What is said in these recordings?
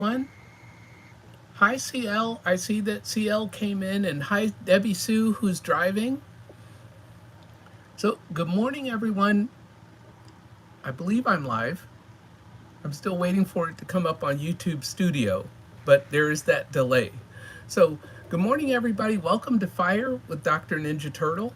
everyone. Hi, CL. I see that CL came in, and hi, Debbie Sue, who's driving. So, good morning, everyone. I believe I'm live. I'm still waiting for it to come up on YouTube Studio, but there is that delay. So, good morning, everybody. Welcome to Fire with Dr. Ninja Turtle.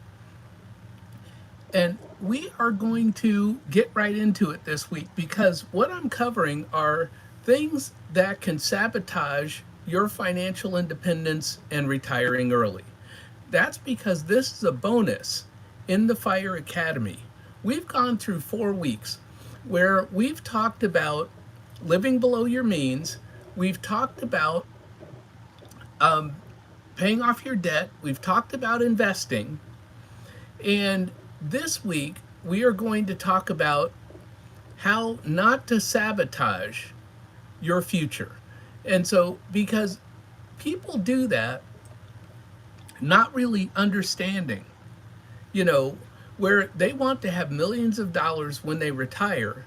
And we are going to get right into it this week because what I'm covering are things that can sabotage your financial independence and retiring early. That's because this is a bonus in the Fire Academy. We've gone through 4 weeks where we've talked about living below your means, we've talked about paying off your debt, we've talked about investing, and this week we are going to talk about how not to sabotage your future. And so, because people do that, not really understanding, you know, where they want to have millions of dollars when they retire,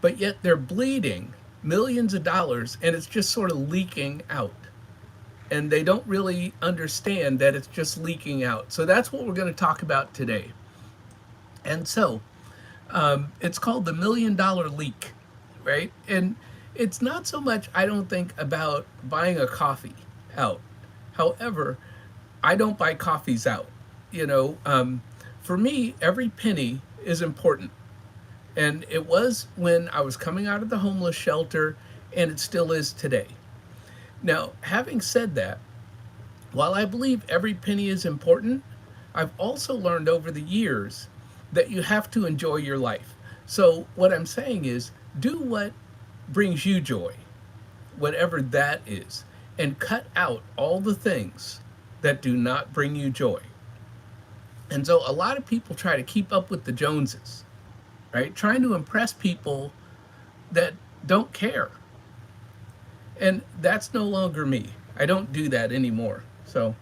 but yet they're bleeding millions of dollars and it's just sort of leaking out. And they don't really understand that it's just leaking out. So that's what we're going to talk about today. And so it's called the $1 million leak, right? And it's not so much, I don't think, about buying a coffee out. However, I don't buy coffees out. You know, for me, every penny is important. And it was when I was coming out of the homeless shelter, and it still is today. Now, having said that, while I believe every penny is important, I've also learned over the years that you have to enjoy your life. So, what I'm saying is do what brings you joy, whatever that is, and cut out all the things that do not bring you joy. And so, a lot of people try to keep up with the Joneses, right? Trying to impress people that don't care. And that's no longer me. I don't do that anymore. So,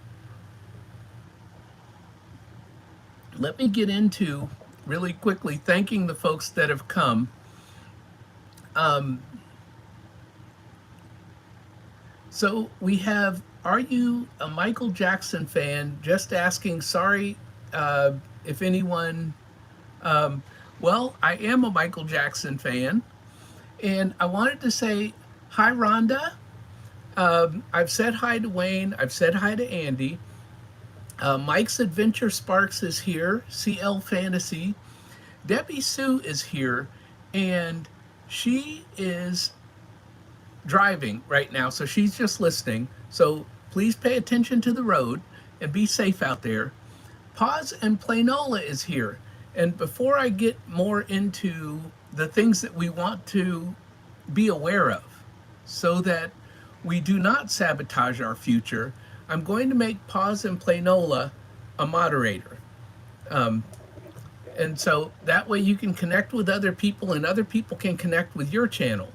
let me get into really quickly thanking the folks that have come. Um, so we have, are you a Michael Jackson fan? Just asking, sorry if anyone, um, well, I am a Michael Jackson fan. And I wanted to say, hi, Rhonda. I've said hi to Wayne. I've said hi to Andy. Mike's Adventure Sparks is here. CL Fantasy. Debbie Sue is here, and she is driving right now, so she's just listening. So please pay attention to the road and be safe out there. Paz and Planola is here. And before I get more into the things that we want to be aware of so that we do not sabotage our future, I'm going to make Paz and Planola a moderator. Um, and so that way you can connect with other people and other people can connect with your channel.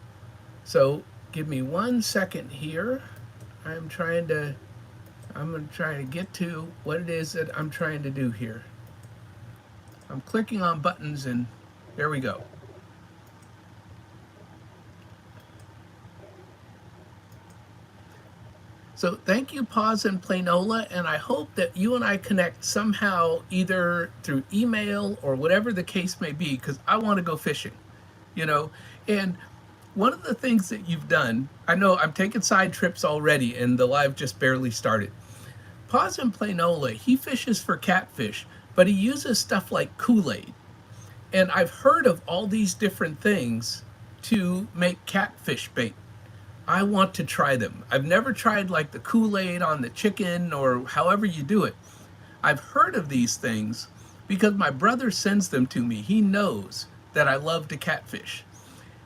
So give me 1 second here. I'm trying to get to what it is that I'm trying to do here. I'm clicking on buttons and there we go. So thank you, Paz and Planola, and I hope that you and I connect somehow, either through email or whatever the case may be, because I want to go fishing, you know. And one of the things that you've done, I know I'm taking side trips already, and the live just barely started. Paz and Planola, he fishes for catfish, but he uses stuff like Kool-Aid. And I've heard of all these different things to make catfish bait. I want to try them. I've never tried like the Kool-Aid on the chicken or however you do it. I've heard of these things because my brother sends them to me. He knows that I love to catfish.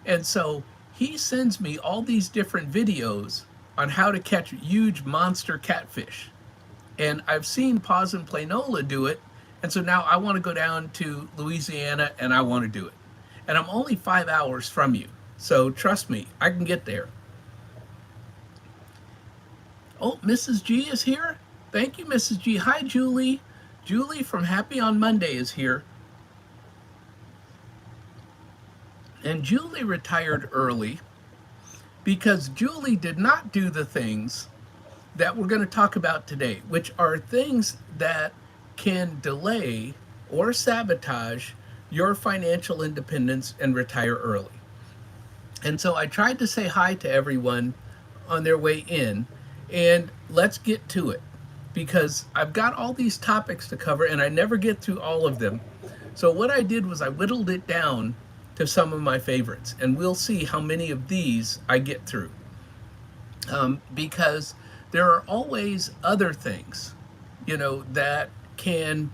And so he sends me all these different videos on how to catch huge monster catfish. And I've seen Paz and Planola do it. And so now I want to go down to Louisiana and I want to do it. And I'm only 5 hours from you. So trust me, I can get there. Oh, Mrs. G is here. Thank you, Mrs. G. Hi, Julie. Julie from Happy on Monday is here. And Julie retired early because Julie did not do the things that we're going to talk about today, which are things that can delay or sabotage your financial independence and retire early. And so I tried to say hi to everyone on their way in, and let's get to it because I've got all these topics to cover and I never get through all of them. So what I did was I whittled it down to some of my favorites, and we'll see how many of these I get through. Because there are always other things, that can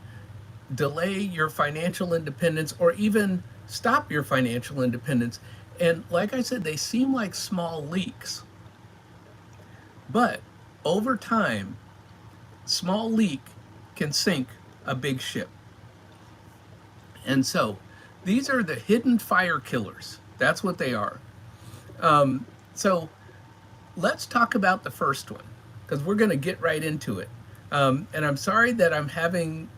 delay your financial independence or even stop your financial independence. And like I said, they seem like small leaks. But over time, small leak can sink a big ship. And so these are the hidden fire killers. That's what they are. So let's talk about the first one because we're going to get right into it. And I'm sorry that I'm having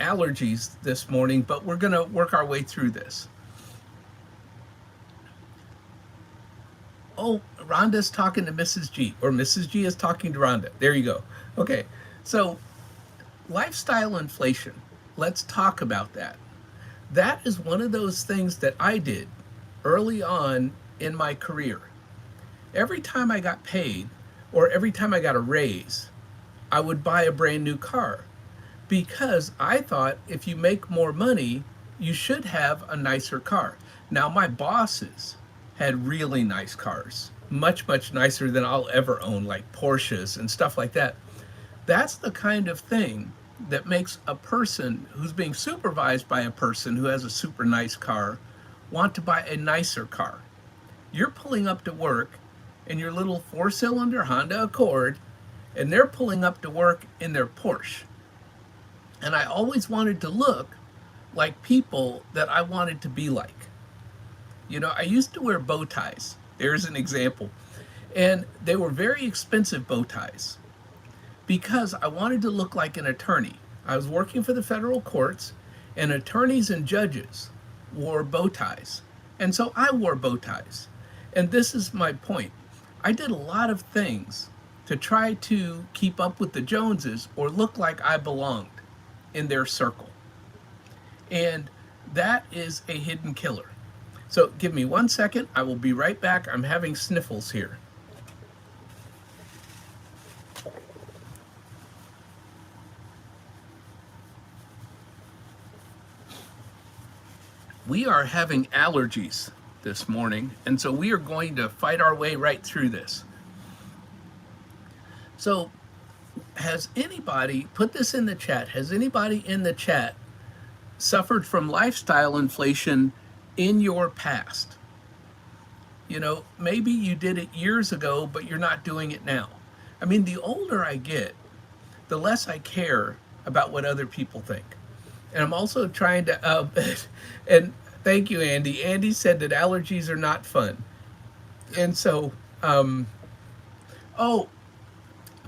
allergies this morning, but we're going to work our way through this. Oh, Rhonda's talking to Mrs. G, or Mrs. G is talking to Rhonda. There you go. Okay, so lifestyle inflation. Let's talk about that. That is one of those things that I did early on in my career. Every time I got paid or every time I got a raise, I would buy a brand new car because I thought if you make more money, you should have a nicer car. Now, my bosses had really nice cars, much, much nicer than I'll ever own, like Porsches and stuff like that. That's the kind of thing that makes a person who's being supervised by a person who has a super nice car want to buy a nicer car. You're pulling up to work in your little 4-cylinder Honda Accord, and they're pulling up to work in their Porsche. And I always wanted to look like people that I wanted to be like. I used to wear bow ties. There's an example. And they were very expensive bow ties because I wanted to look like an attorney. I was working for the federal courts, and attorneys and judges wore bow ties. And so I wore bow ties. And this is my point. I did a lot of things to try to keep up with the Joneses or look like I belonged in their circle. And that is a hidden killer. So give me 1 second. I will be right back. I'm having sniffles here. We are having allergies this morning, and so we are going to fight our way right through this. So has anybody, put this in the chat, has anybody in the chat suffered from lifestyle inflation in your past? Maybe you did it years ago, but you're not doing it now. I mean, the older I get, the less I care about what other people think. And I'm also trying to, and thank you, Andy. Andy said that allergies are not fun. And so,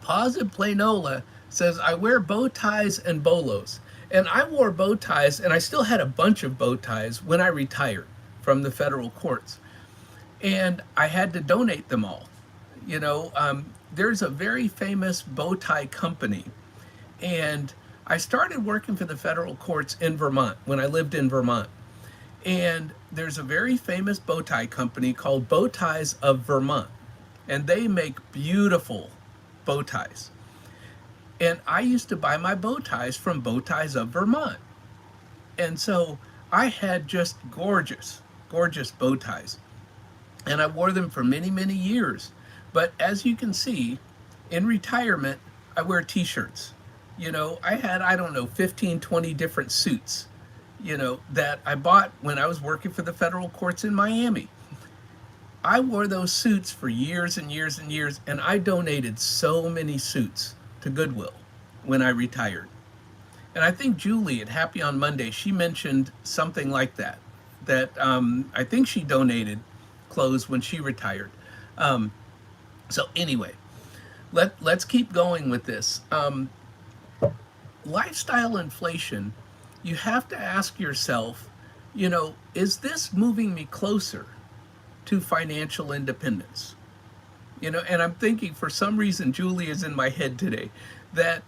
Positive Planola says, I wear bow ties and bolos. And I wore bow ties, and I still had a bunch of bow ties when I retired from the federal courts. And I had to donate them all. There's a very famous bow tie company. And I started working for the federal courts in Vermont when I lived in Vermont. And there's a very famous bow tie company called Bow Ties of Vermont. And they make beautiful bow ties. And I used to buy my bow ties from Bow Ties of Vermont. And so I had just gorgeous, gorgeous bow ties. And I wore them for many, many years. But as you can see, in retirement, I wear t-shirts. I had, 15, 20 different suits, that I bought when I was working for the federal courts in Miami. I wore those suits for years and years and years, and I donated so many suits to Goodwill when I retired. And I think Julie at Happy on Monday, she mentioned something like that, I think she donated clothes when she retired. So anyway, let's keep going with this. Lifestyle inflation, you have to ask yourself, is this moving me closer to financial independence? And I'm thinking for some reason Julie is in my head today, that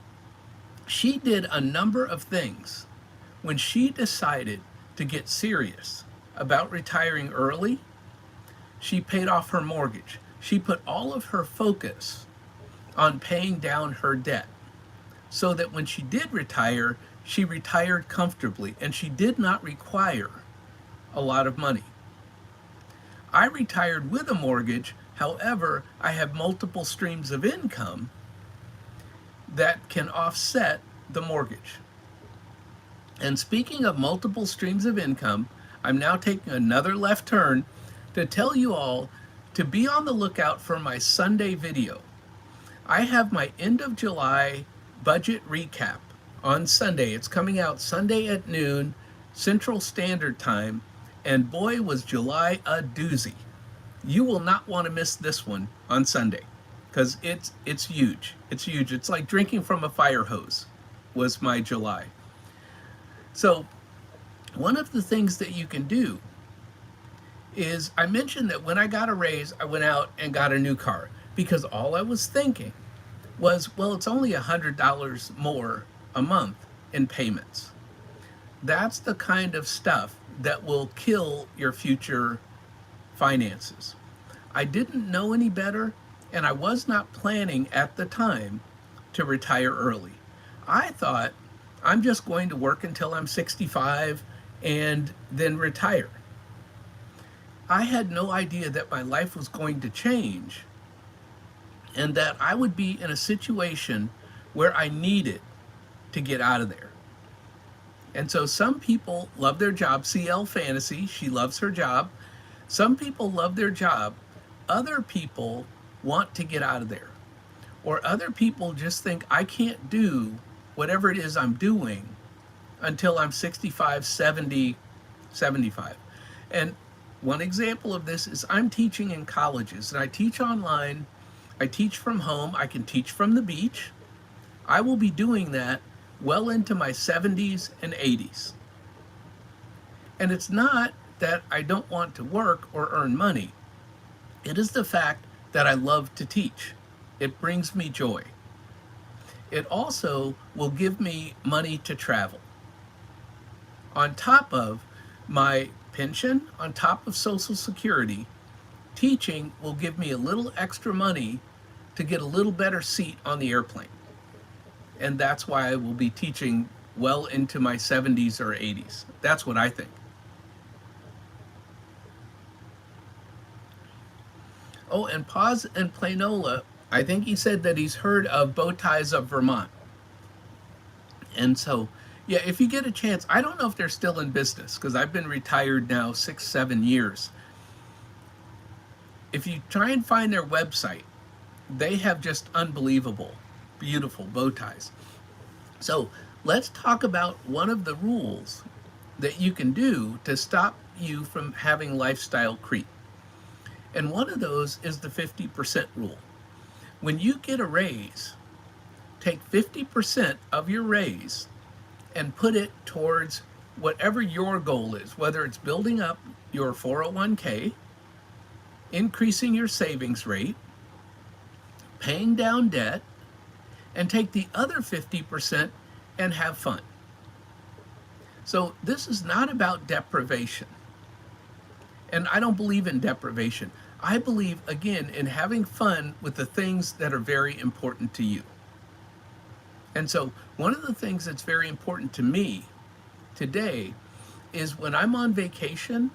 she did a number of things when she decided to get serious about retiring early. She paid off her mortgage. She put all of her focus on paying down her debt so that when she did retire, she retired comfortably and she did not require a lot of money. I retired with a mortgage. However, I have multiple streams of income that can offset the mortgage. And speaking of multiple streams of income, I'm now taking another left turn to tell you all to be on the lookout for my Sunday video. I have my end of July budget recap on Sunday. It's coming out Sunday at noon, Central Standard Time, and boy, was July a doozy. You will not want to miss this one on Sunday because it's huge. It's huge. It's like drinking from a fire hose was my July. So one of the things that you can do is, I mentioned that when I got a raise, I went out and got a new car because all I was thinking was, well, it's only $100 more a month in payments. That's the kind of stuff that will kill your future finances. I didn't know any better, and I was not planning at the time to retire early. I thought I'm just going to work until I'm 65 and then retire. I had no idea that my life was going to change and that I would be in a situation where I needed to get out of there. And so some people love their job. CL Fantasy, she loves her job. Some people love their job. Other people want to get out of there. Or other people just think I can't do whatever it is I'm doing until I'm 65, 70, 75. And one example of this is I'm teaching in colleges, and I teach online. I teach from home. I can teach from the beach. I will be doing that well into my 70s and 80s. And it's not that I don't want to work or earn money. It is the fact that I love to teach. It brings me joy. It also will give me money to travel. On top of my pension, on top of Social Security, teaching will give me a little extra money to get a little better seat on the airplane. And that's why I will be teaching well into my 70s or 80s. That's what I think. Oh, and Paz and Planola, I think he said that he's heard of Bow Ties of Vermont. And so, yeah, if you get a chance, I don't know if they're still in business because I've been retired now 6-7 years. If you try and find their website, they have just unbelievable, beautiful bow ties. So let's talk about one of the rules that you can do to stop you from having lifestyle creep. And one of those is the 50% rule. When you get a raise, take 50% of your raise and put it towards whatever your goal is, whether it's building up your 401k, increasing your savings rate, paying down debt, and take the other 50% and have fun. So this is not about deprivation. And I don't believe in deprivation. I believe, again, in having fun with the things that are very important to you. And so one of the things that's very important to me today is when I'm on vacation,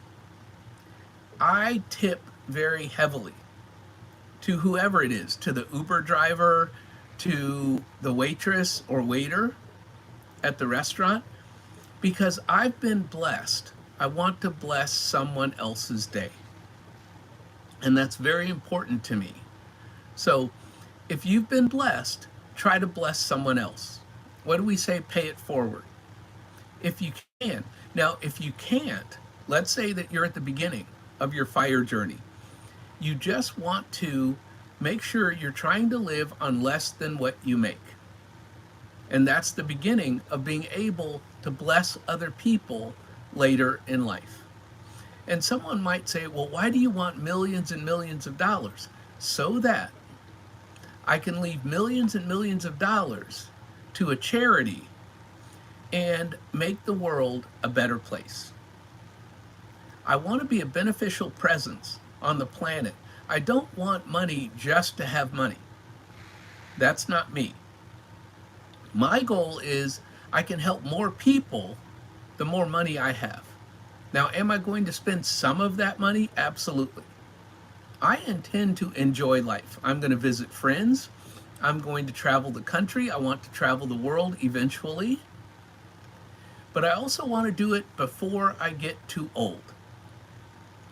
I tip very heavily to whoever it is, to the Uber driver, to the waitress or waiter at the restaurant, because I've been blessed. I want to bless someone else's day. And that's very important to me. So if you've been blessed, try to bless someone else. What do we say? Pay it forward. If you can. Now, if you can't, let's say that you're at the beginning of your fire journey. You just want to make sure you're trying to live on less than what you make. And that's the beginning of being able to bless other people later in life. And someone might say, well, why do you want millions and millions of dollars? so that I can leave millions and millions of dollars to a charity and make the world a better place. I want to be a beneficial presence on the planet. I don't want money just to have money. That's not me. My goal is I can help more people the more money I have. Now, am I going to spend some of that money? Absolutely. I intend to enjoy life. I'm going to visit friends. I'm going to travel the country. I want to travel the world eventually. But I also want to do it before I get too old.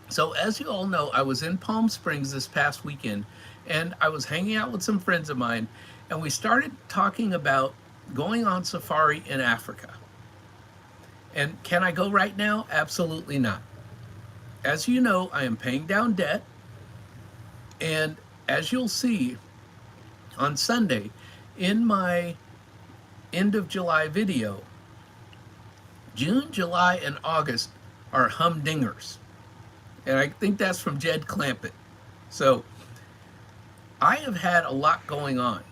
So, as you all know, I was in Palm Springs this past weekend, and I was hanging out with some friends of mine, and we started talking about going on safari in Africa. And can I go right now? Absolutely not. As you know, I am paying down debt, and as you'll see on Sunday in my end of July video, June, July, and August are humdingers. And I think that's from Jed Clampett. So I have had a lot going on.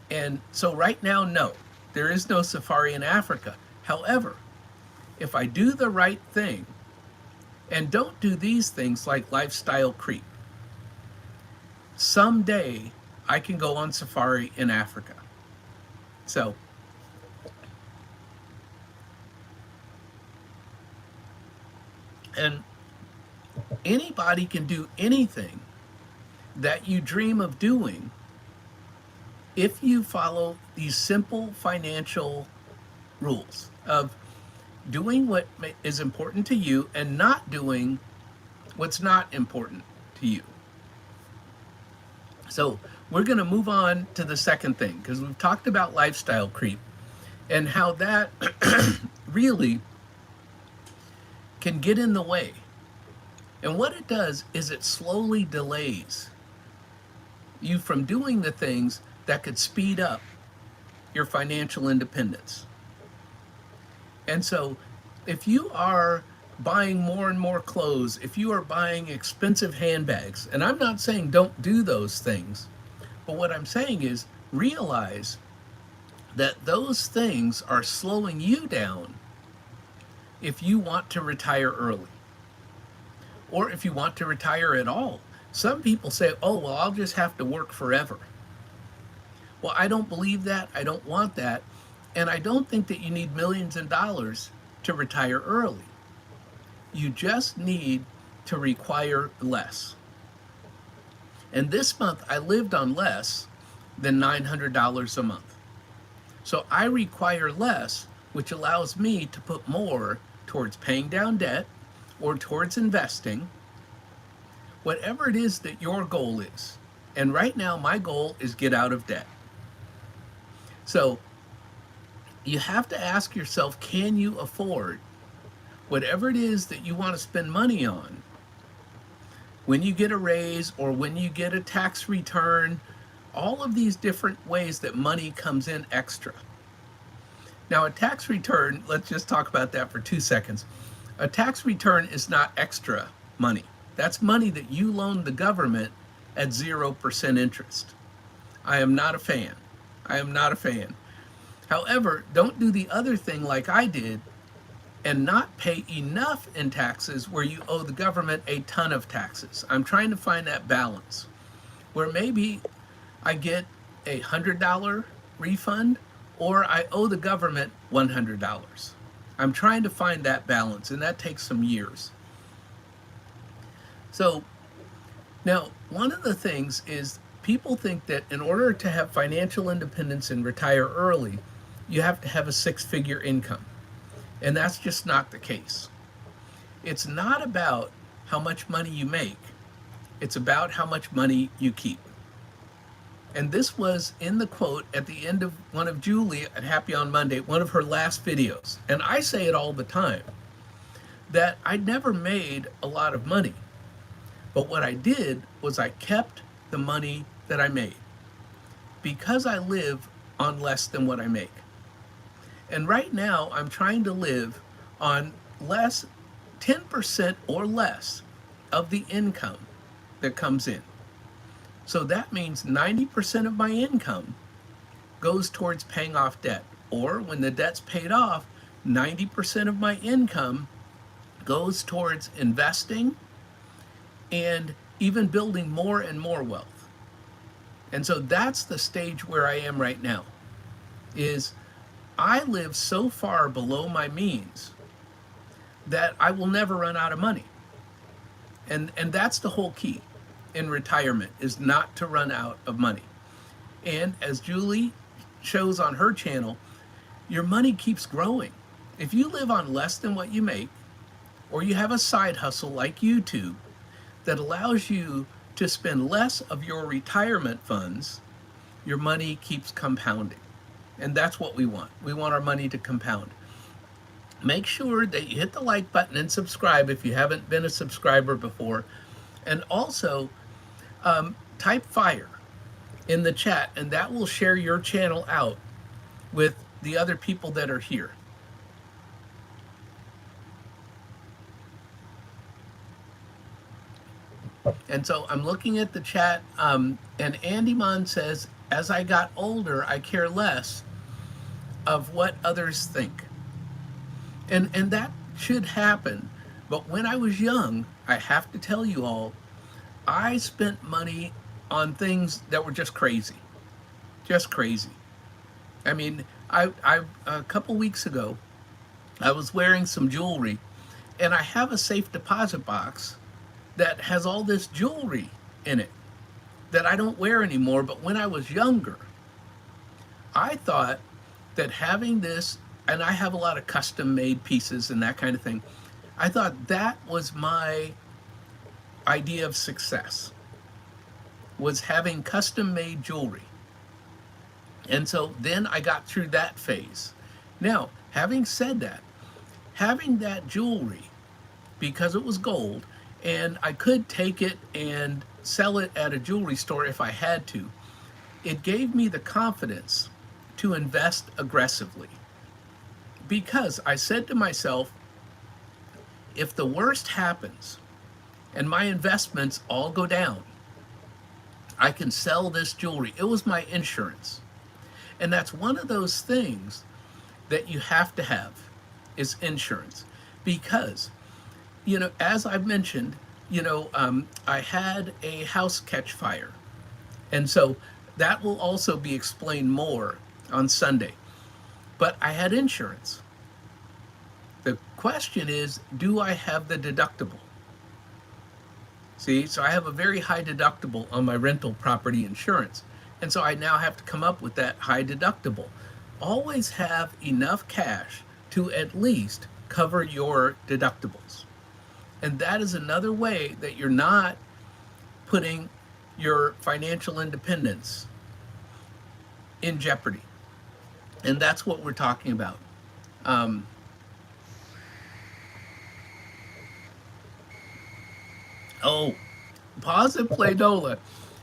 And so right now, no, there is no safari in Africa. However, if I do the right thing and don't do these things like lifestyle creep, someday I can go on safari in Africa. So and anybody can do anything that you dream of doing if you follow these simple financial rules of doing what is important to you and not doing what's not important to you. So we're going to move on to the second thing, because we've talked about lifestyle creep and how that really can get in the way. And what it does is it slowly delays you from doing the things that could speed up your financial independence. And so if you are buying more and more clothes, if you are buying expensive handbags, and I'm not saying don't do those things, but what I'm saying is realize that those things are slowing you down if you want to retire early, or if you want to retire at all. Some people say, oh, well, I'll just have to work forever. Well, I don't believe that. I don't want that. And I don't think that you need millions of dollars to retire early. You just need to require less. And this month, I lived on less than $900 a month. So I require less, which allows me to put more towards paying down debt or towards investing, whatever it is that your goal is. And right now, my goal is get out of debt. So you have to ask yourself, can you afford whatever it is that you want to spend money on when you get a raise or when you get a tax return, all of these different ways that money comes in extra. Now, a tax return, let's just talk about that for 2 seconds. A tax return is not extra money. That's money that you loan the government at 0% interest. I am not a fan. I am not a fan. However, don't do the other thing like I did and not pay enough in taxes where you owe the government a ton of taxes. I'm trying to find that balance where maybe I get a $100 refund or I owe the government $100. I'm trying to find that balance, and that takes some years. So now, one of the things is people think that in order to have financial independence and retire early, you have to have a six-figure income. And that's just not the case. It's not about how much money you make. It's about how much money you keep. And this was in the quote at the end of one of Julie at Happy on Monday, one of her last videos. And I say it all the time, that I never made a lot of money. But what I did was I kept the money that I made because I live on less than what I make. And right now I'm trying to live on less, 10% or less of the income that comes in. So that means 90% of my income goes towards paying off debt. Or when the debt's paid off, 90% of my income goes towards investing and even building more and more wealth. And so that's the stage where I am right now. Is I live so far below my means that I will never run out of money. And that's the whole key in retirement, is not to run out of money. And as Julie shows on her channel, your money keeps growing. If you live on less than what you make, or you have a side hustle like YouTube that allows you to spend less of your retirement funds, your money keeps compounding. And that's what we want. We want our money to compound. Make sure that you hit the like button and subscribe if you haven't been a subscriber before. And also, type fire in the chat, and that will share your channel out with the other people that are here. And so I'm looking at the chat, and Andy Mon says, as I got older, I care less of what others think. And that should happen. But when I was young, I have to tell you all, I spent money on things that were just crazy. Just crazy. I mean, I a couple weeks ago, I was wearing some jewelry, and I have a safe deposit box that has all this jewelry in it that I don't wear anymore. But when I was younger, I thought that having this, and I have a lot of custom made pieces and that kind of thing, I thought that was my idea of success, was having custom made jewelry. And so then I got through that phase. Now, having said that, having that jewelry, because it was gold, and I could take it and sell it at a jewelry store if I had to, it gave me the confidence to invest aggressively. Because I said to myself, if the worst happens and my investments all go down, I can sell this jewelry. It was my insurance. And that's one of those things that you have to have, is insurance. Because, you know, as I've mentioned, you know, I had a house catch fire. And so that will also be explained more on Sunday. But I had insurance. The question is, do I have the deductible? See, so I have a very high deductible on my rental property insurance. And so I now have to come up with that high deductible. Always have enough cash to at least cover your deductibles. And that is another way that you're not putting your financial independence in jeopardy. And that's what we're talking about. Pause and play Nola.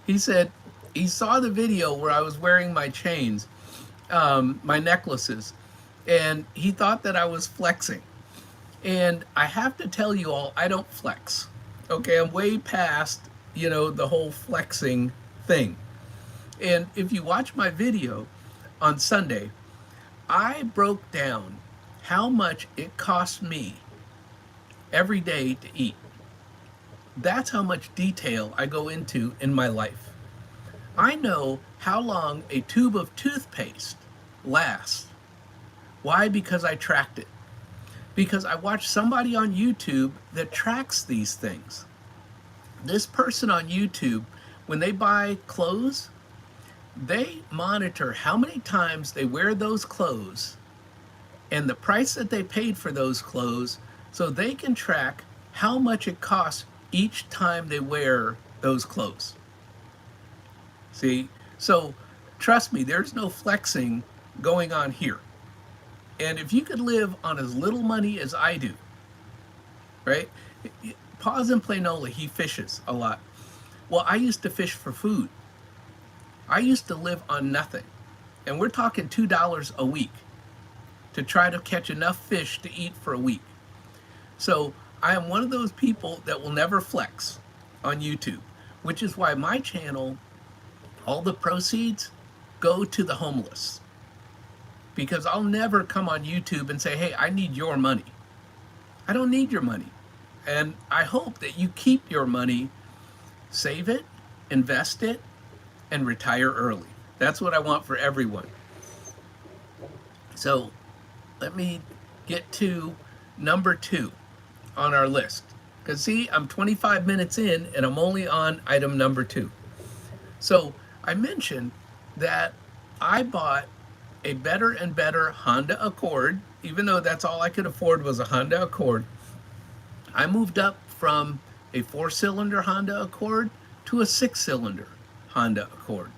He said he saw the video where I was wearing my chains, my necklaces, and he thought that I was flexing. And I have to tell you all, I don't flex. Okay, I'm way past, you know, the whole flexing thing. And if you watch my video on Sunday, I broke down how much it cost me every day to eat. That's how much detail I go into in my life. I know how long a tube of toothpaste lasts. Why? Because I tracked it. Because I watched somebody on YouTube that tracks these things. This person on YouTube, when they buy clothes, they monitor how many times they wear those clothes and the price that they paid for those clothes, so they can track how much it costs each time they wear those clothes. See? So trust me, there's no flexing going on here. And if you could live on as little money as I do, right? Pause and play Nola, he fishes a lot. Well, I used to fish for food. I used to live on nothing. And we're talking $2 a week to try to catch enough fish to eat for a week. So I am one of those people that will never flex on YouTube, which is why my channel All the proceeds go to the homeless, because I'll never come on YouTube and say, hey, I need your money. I don't need your money. And I hope that you keep your money, save it, invest it, and retire early. That's what I want for everyone. So let me get to number 2 on our list. Because see, I'm 25 minutes in and I'm only on item number 2. So I mentioned that I bought a better and better Honda Accord, even though that's all I could afford was a Honda Accord. I moved up from a 4-cylinder Honda Accord to a 6-cylinder Honda Accord.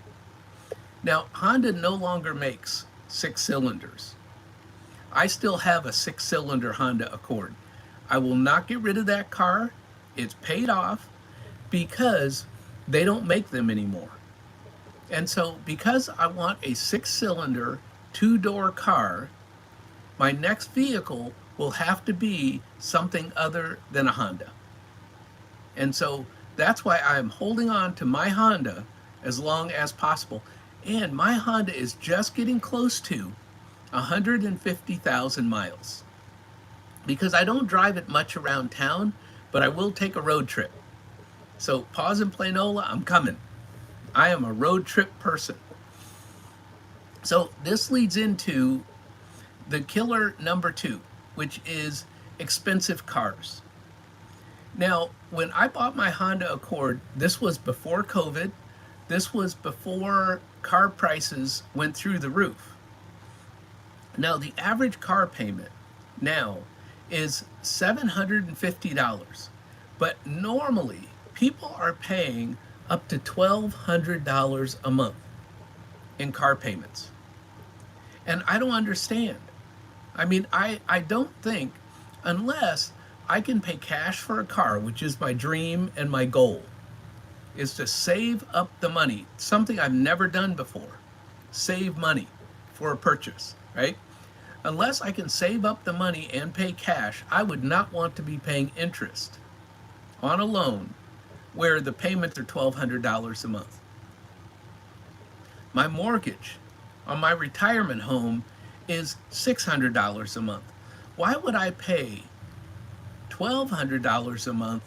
Now, Honda no longer makes 6 cylinders. I still have a 6-cylinder Honda Accord. I will not get rid of that car. It's paid off because they don't make them anymore. And so because I want a 6-cylinder, 2-door car, my next vehicle will have to be something other than a Honda. And so that's why I'm holding on to my Honda as long as possible. And my Honda is just getting close to 150,000 miles. Because I don't drive it much around town, but I will take a road trip. So pause and play Nola, I'm coming. I am a road trip person. So this leads into the killer number 2, which is expensive cars. Now, when I bought my Honda Accord, this was before COVID. This was before car prices went through the roof. Now, the average car payment now is $750. But normally, people are paying up to $1,200 a month in car payments. And I don't understand. I mean, I don't think, unless I can pay cash for a car, which is my dream and my goal, is to save up the money, something I've never done before, save money for a purchase, right? Unless I can save up the money and pay cash, I would not want to be paying interest on a loan where the payments are $1,200 a month. My mortgage on my retirement home is $600 a month. Why would I pay $1,200 a month,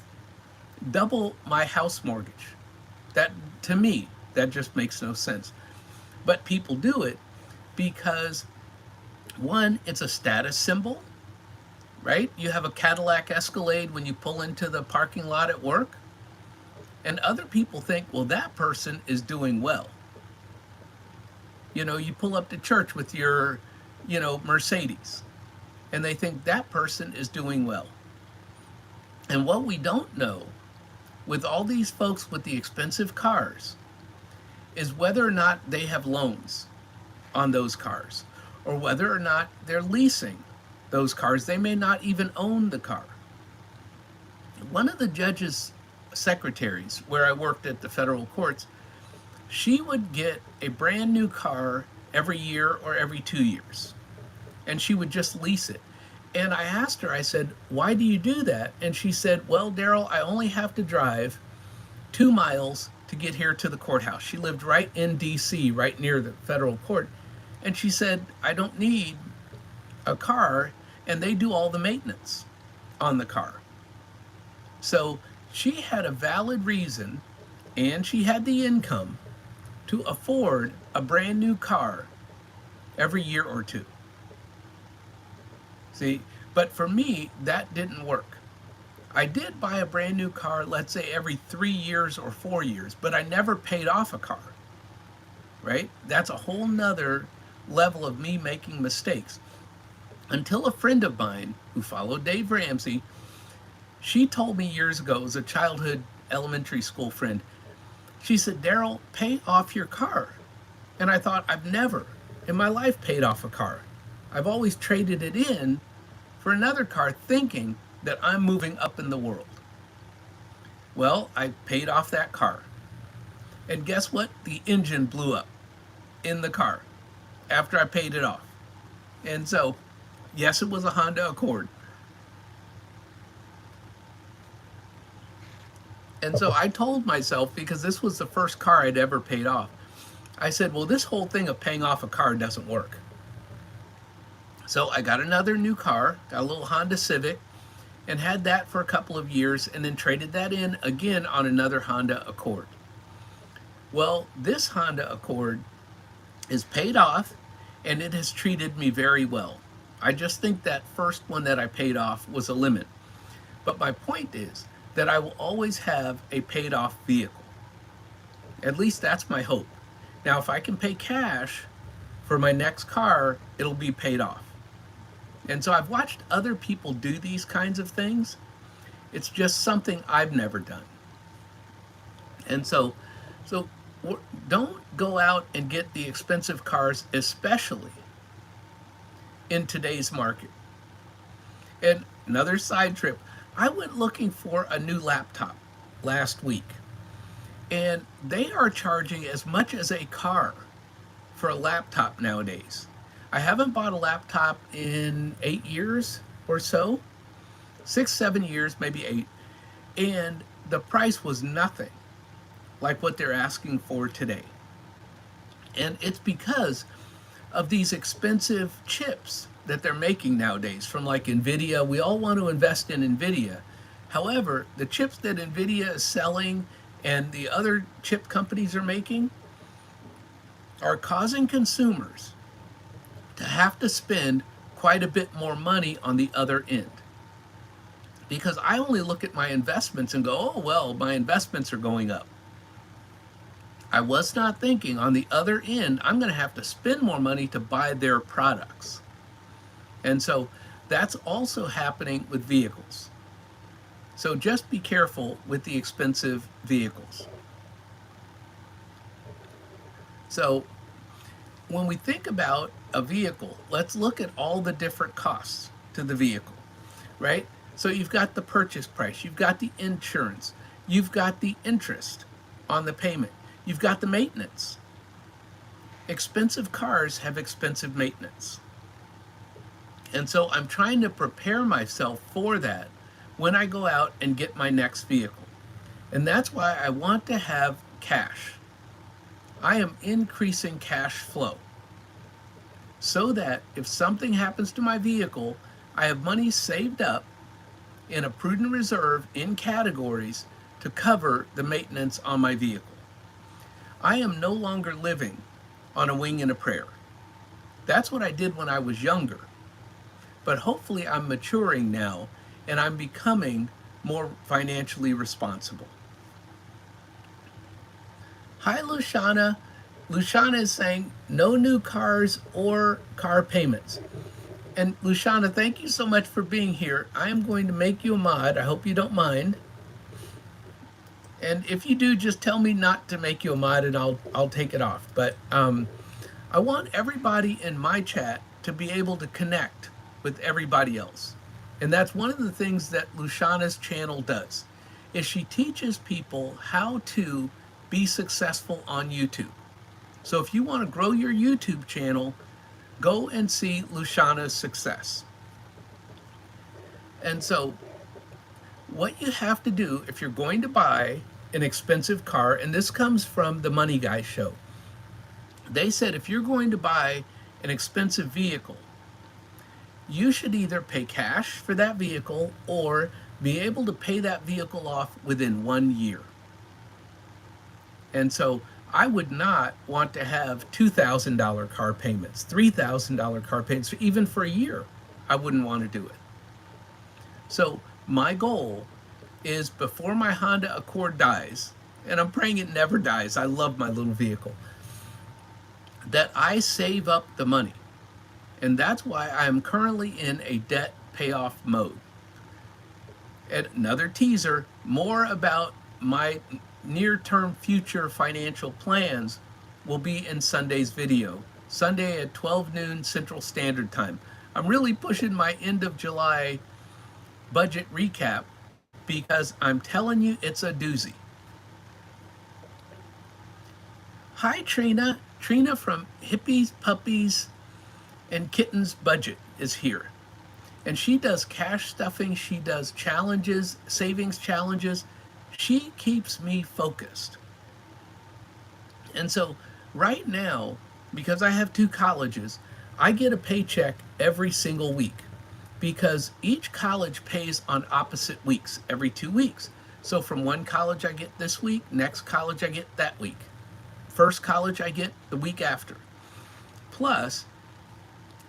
double my house mortgage? That, to me, that just makes no sense. But people do it because, one, it's a status symbol, right? You have a Cadillac Escalade when you pull into the parking lot at work, and other people think, well, that person is doing well. You know, you pull up to church with your, Mercedes, and they think that person is doing well. And what we don't know with all these folks with the expensive cars is whether or not they have loans on those cars, or whether or not they're leasing those cars. They may not even own the car. One of the judge's secretaries, where I worked at the federal courts, she would get a brand new car every year or every 2 years, and she would just lease it. And I asked her, I said, why do you do that? And she said, well, Daryl, I only have to drive 2 miles to get here to the courthouse. She lived right in DC, right near the federal court. And she said, I don't need a car, and they do all the maintenance on the car. So she had a valid reason, and she had the income to afford a brand new car every year or 2. See, but for me, that didn't work. I did buy a brand new car, let's say every 3 years or 4 years, but I never paid off a car, right? That's a whole nother level of me making mistakes. Until a friend of mine who followed Dave Ramsey, she told me years ago, it was a childhood elementary school friend, she said, Daryl, pay off your car. And I thought, I've never in my life paid off a car. I've always traded it in for another car, thinking that I'm moving up in the world. Well, I paid off that car. And guess what? The engine blew up in the car after I paid it off. And so, yes, it was a Honda Accord. And so I told myself, because this was the first car I'd ever paid off, I said, well, this whole thing of paying off a car doesn't work. So I got another new car, got a little Honda Civic, and had that for a couple of years, and then traded that in again on another Honda Accord. Well, this Honda Accord is paid off, and it has treated me very well. I just think that first one that I paid off was a limit. But my point is that I will always have a paid off vehicle. At least that's my hope. Now, if I can pay cash for my next car, it'll be paid off. And so I've watched other people do these kinds of things. It's just something I've never done. And so don't go out and get the expensive cars, especially in today's market. And another side trip, I went looking for a new laptop last week, and they are charging as much as a car for a laptop nowadays. I haven't bought a laptop in 8 years or so, 6, 7 years, maybe 8, and the price was nothing like what they're asking for today. And it's because of these expensive chips that they're making nowadays from like NVIDIA. We all want to invest in NVIDIA. However, the chips that NVIDIA is selling and the other chip companies are making are causing consumers to have to spend quite a bit more money on the other end. Because I only look at my investments and go, oh, well, my investments are going up. I was not thinking on the other end, I'm going to have to spend more money to buy their products. And so that's also happening with vehicles. So just be careful with the expensive vehicles. So when we think about a vehicle, let's look at all the different costs to the vehicle, right? So you've got the purchase price, you've got the insurance, you've got the interest on the payment, you've got the maintenance. Expensive cars have expensive maintenance. And so I'm trying to prepare myself for that when I go out and get my next vehicle. And that's why I want to have cash. I am increasing cash flow so that if something happens to my vehicle, I have money saved up in a prudent reserve in categories to cover the maintenance on my vehicle. I am no longer living on a wing and a prayer. That's what I did when I was younger. But hopefully I'm maturing now and I'm becoming more financially responsible. Hi, Luciana. Luciana is saying no new cars or car payments. And Luciana, thank you so much for being here. I am going to make you a mod. I hope you don't mind. And if you do, just tell me not to make you a mod and I'll take it off. But I want everybody in my chat to be able to connect with everybody else. And that's one of the things that Luciana's channel does, is she teaches people how to be successful on YouTube. So if you want to grow your YouTube channel, go and see Luciana's success. And so what you have to do if you're going to buy an expensive car, and this comes from the Money Guy show, they said if you're going to buy an expensive vehicle, you should either pay cash for that vehicle or be able to pay that vehicle off within 1 year. And so I would not want to have $2,000 car payments, $3,000 car payments, even for a year. I wouldn't want to do it. So my goal is before my Honda Accord dies, and I'm praying it never dies, I love my little vehicle, that I save up the money. And that's why I'm currently in a debt payoff mode. And another teaser, more about my near-term future financial plans will be in Sunday's video, Sunday at 12 noon Central Standard Time. I'm really pushing my end of July budget recap because I'm telling you it's a doozy. Hi, Trina. Trina from Hippies, Puppies, and Kittens Budget is here. And she does cash stuffing, she does challenges, savings challenges. She keeps me focused. And so Right now, because I have two colleges, I get a paycheck every single week because each college pays on opposite weeks every 2 weeks. So from one college I get this week, next college I get that week. First college I get the week after. Plus,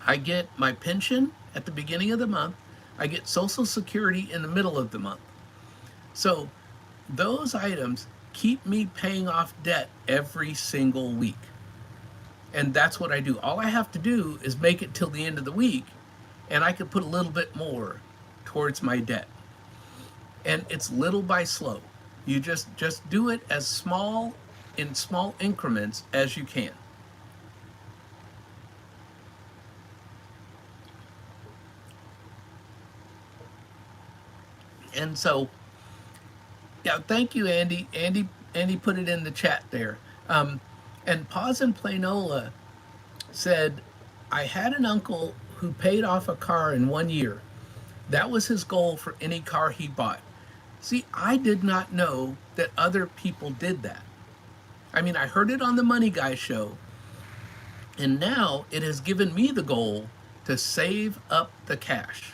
I get my pension at the beginning of the month. I get Social Security in the middle of the month. So those items keep me paying off debt every single week. And that's what I do. All I have to do is make it till the end of the week, and I could put a little bit more towards my debt. And it's little by slow. You just do it as small in small increments as you can. And so, yeah, thank you, Andy. Andy put it in the chat there. And Paz and Planola said, I had an uncle who paid off a car in 1 year. That was his goal for any car he bought. See, I did not know that other people did that. I mean, I heard it on the Money Guy show, and now it has given me the goal to save up the cash.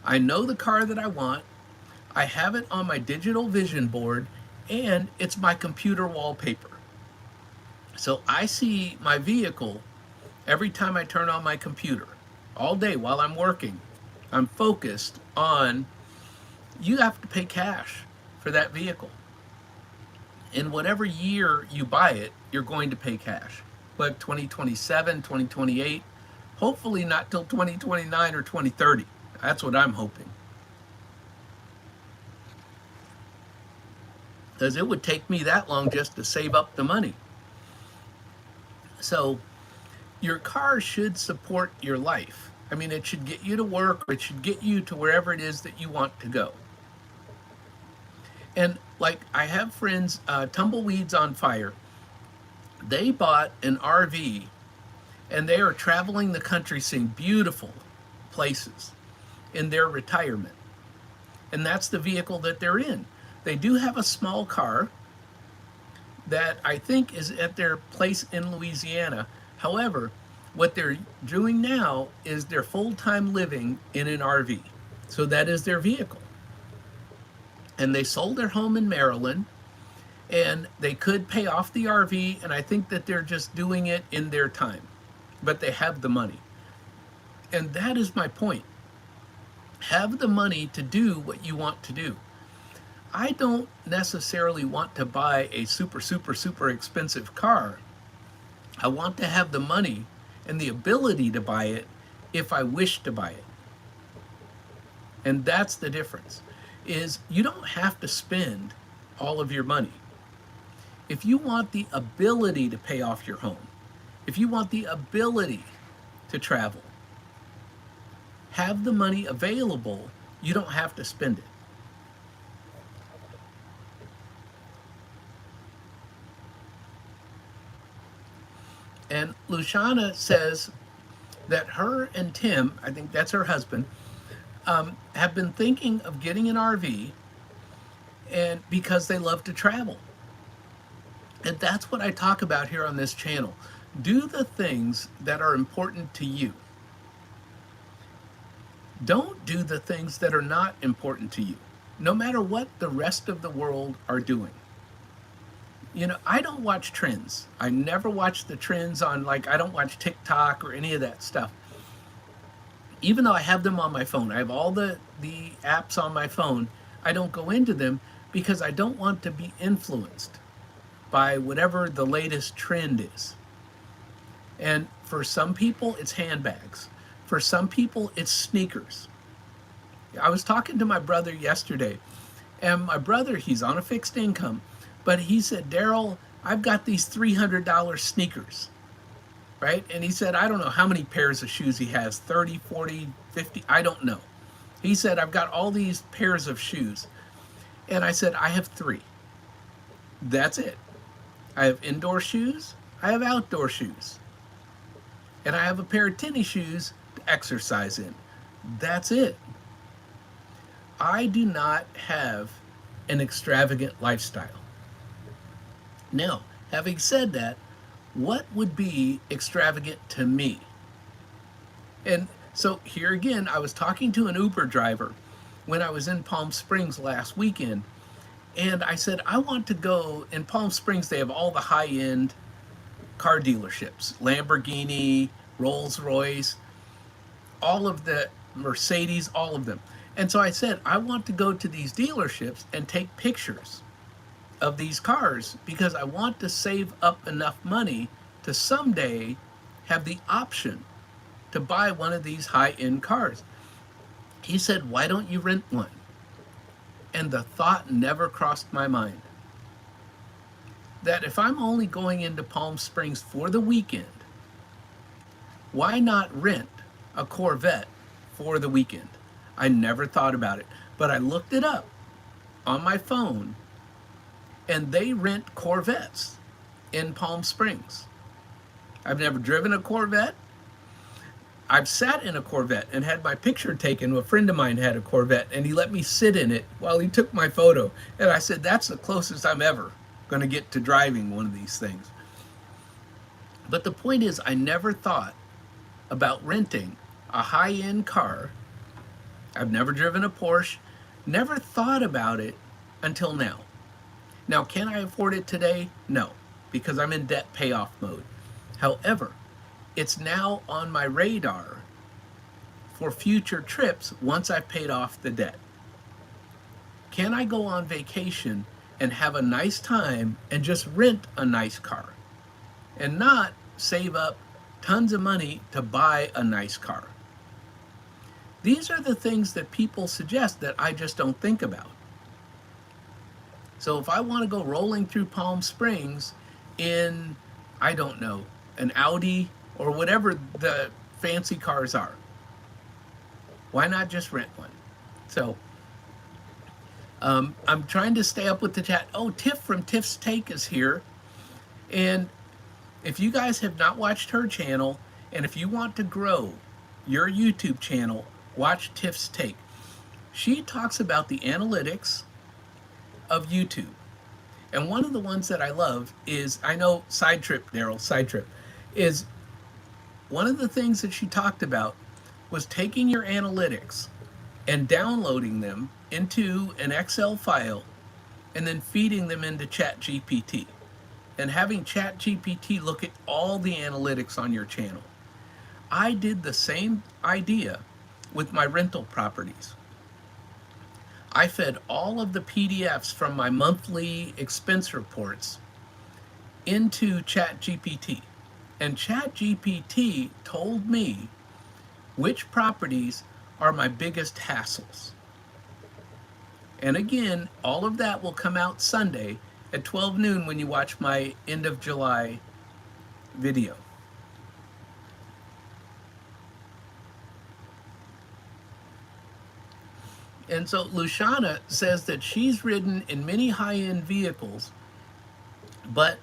I know the car that I want, I have it on my digital vision board, and it's my computer wallpaper. So I see my vehicle every time I turn on my computer. All day while I'm working, I'm focused on, you have to pay cash for that vehicle. In whatever year you buy it, you're going to pay cash. Like 2027, 2028, hopefully not till 2029 or 2030. That's what I'm hoping. Because it would take me that long just to save up the money. So your car should support your life. I mean, it should get you to work, or it should get you to wherever it is that you want to go. And like, I have friends, Tumbleweeds on Fire, they bought an RV and they are traveling the country seeing beautiful places in their retirement. And that's the vehicle that they're in. They do have a small car that I think is at their place in Louisiana. However, what they're doing now is they're full-time living in an RV. So that is their vehicle. And they sold their home in Maryland, and they could pay off the RV, and I think that they're just doing it in their time. But they have the money. And that is my point. Have the money to do what you want to do. I don't necessarily want to buy a super expensive car. I want to have the money and the ability to buy it if I wish to buy it. And that's the difference, is you don't have to spend all of your money. If you want the ability to pay off your home, if you want the ability to travel, have the money available. You don't have to spend it. And Luciana says that her and Tim, I think that's her husband, have been thinking of getting an RV, and because they love to travel. And that's what I talk about here on this channel. Do the things that are important to you. Don't do the things that are not important to you, no matter what the rest of the world are doing. You know, I don't watch trends. I never watch the trends on, like, I don't watch TikTok or any of that stuff. Even though I have them on my phone, I have all the apps on my phone, I don't go into them because I don't want to be influenced by whatever the latest trend is. And for some people, it's handbags. For some people, it's sneakers. I was talking to my brother yesterday, and my brother, he's on a fixed income, but he said, Daryl, I've got these $300 sneakers, right? And he said, I don't know how many pairs of shoes he has, 30, 40, 50, I don't know. He said, I've got all these pairs of shoes. And I said, I have 3. That's it. I have indoor shoes, I have outdoor shoes, and I have a pair of tennis shoes to exercise in. That's it. I do not have an extravagant lifestyle. Now, having said that, what would be extravagant to me? And so here again, I was talking to an Uber driver when I was in Palm Springs last weekend, and I said, I want to go. In Palm Springs, they have all the high end car dealerships, Lamborghini, Rolls Royce, all of the Mercedes, all of them. And so I said, I want to go to these dealerships and take pictures of these cars because I want to save up enough money to someday have the option to buy one of these high end cars. He said, why don't you rent one? And the thought never crossed my mind that if I'm only going into Palm Springs for the weekend, why not rent a Corvette for the weekend? I never thought about it, but I looked it up on my phone, and they rent Corvettes in Palm Springs. I've never driven a Corvette. I've sat in a Corvette and had my picture taken. A friend of mine had a Corvette, and he let me sit in it while he took my photo. And I said, that's the closest I'm ever going to get to driving one of these things. But the point is, I never thought about renting a high-end car. I've never driven a Porsche, never thought about it until now. Now, can I afford it today? No, because I'm in debt payoff mode. However, it's now on my radar for future trips once I've paid off the debt. Can I go on vacation and have a nice time and just rent a nice car and not save up tons of money to buy a nice car? These are the things that people suggest that I just don't think about. So if I want to go rolling through Palm Springs in, I don't know, an Audi or whatever the fancy cars are, why not just rent one? So I'm trying to stay up with the chat. Oh, Tiff from Tiff's Take is here. And if you guys have not watched her channel, and if you want to grow your YouTube channel, watch Tiff's Take. She talks about the analytics of YouTube. And one of the ones that I love is, I know side trip, Daryl, side trip, is one of the things that she talked about was taking your analytics and downloading them into an Excel file and then feeding them into ChatGPT and having ChatGPT look at all the analytics on your channel. I did the same idea with my rental properties. I fed all of the PDFs from my monthly expense reports into ChatGPT, and ChatGPT told me which properties are my biggest hassles. And again, all of that will come out Sunday at 12 noon when you watch my end of July video. And so Luciana says that she's ridden in many high-end vehicles, but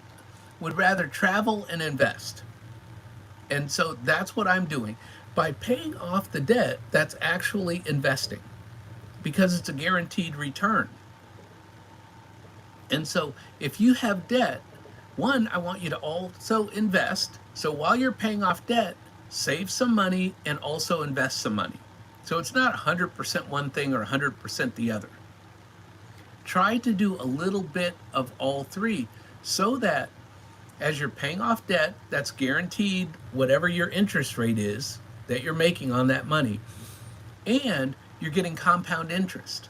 would rather travel and invest. And so that's what I'm doing. By paying off the debt, that's actually investing because it's a guaranteed return. And so if you have debt, one, I want you to also invest. So while you're paying off debt, save some money and also invest some money. So it's not 100% one thing or 100% the other. Try to do a little bit of all three so that as you're paying off debt, that's guaranteed whatever your interest rate is that you're making on that money, and you're getting compound interest.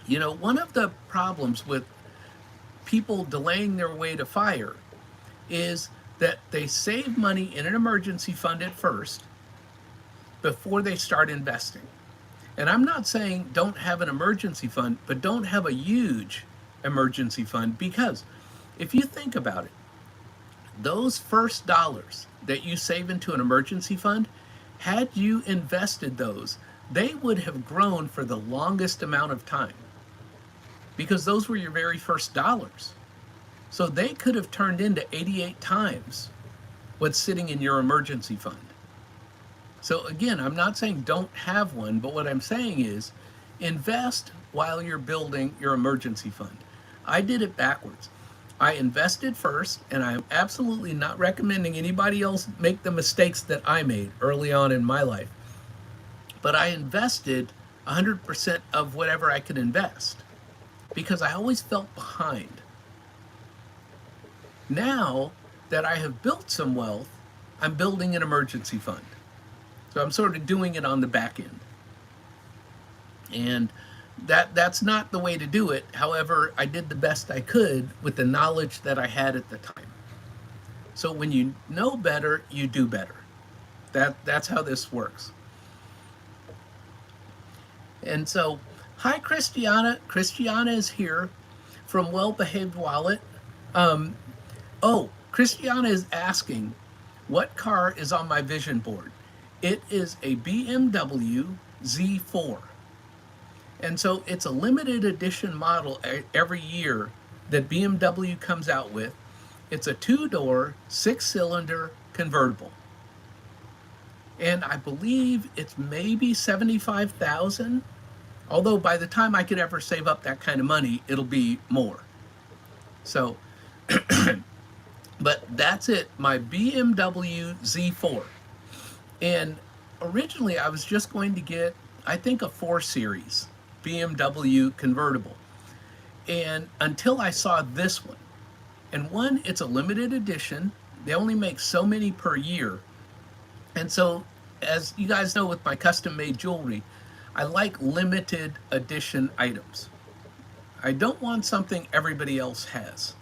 You know, one of the problems with people delaying their way to FIRE is that they save money in an emergency fund at first before they start investing. And I'm not saying don't have an emergency fund, but don't have a huge emergency fund, because if you think about it, those first dollars that you save into an emergency fund, had you invested those, they would have grown for the longest amount of time because those were your very first dollars. So they could have turned into 88 times what's sitting in your emergency fund. So again, I'm not saying don't have one, but what I'm saying is invest while you're building your emergency fund. I did it backwards. I invested first, and I'm absolutely not recommending anybody else make the mistakes that I made early on in my life. But I invested 100% of whatever I could invest because I always felt behind. Now that I have built some wealth, I'm building an emergency fund. So I'm sort of doing it on the back end. And that's not the way to do it. However, I did the best I could with the knowledge that I had at the time. So when you know better, you do better. That's how this works. And so, hi Christiana. Christiana is here from Well Behaved Wallet. Um, oh, Christiana is asking, what car is on my vision board? It is a BMW Z4. And so it's a limited edition model every year that BMW comes out with. It's a two-door, six-cylinder convertible. And I believe it's maybe 75,000. Although by the time I could ever save up that kind of money, it'll be more. So, but that's it, my BMW Z4. And originally I was just going to get, I think, a 4 Series BMW convertible. And until I saw this one. And one, it's a limited edition. They only make so many per year. And so, as you guys know with my custom made jewelry, I like limited edition items. I don't want something everybody else has.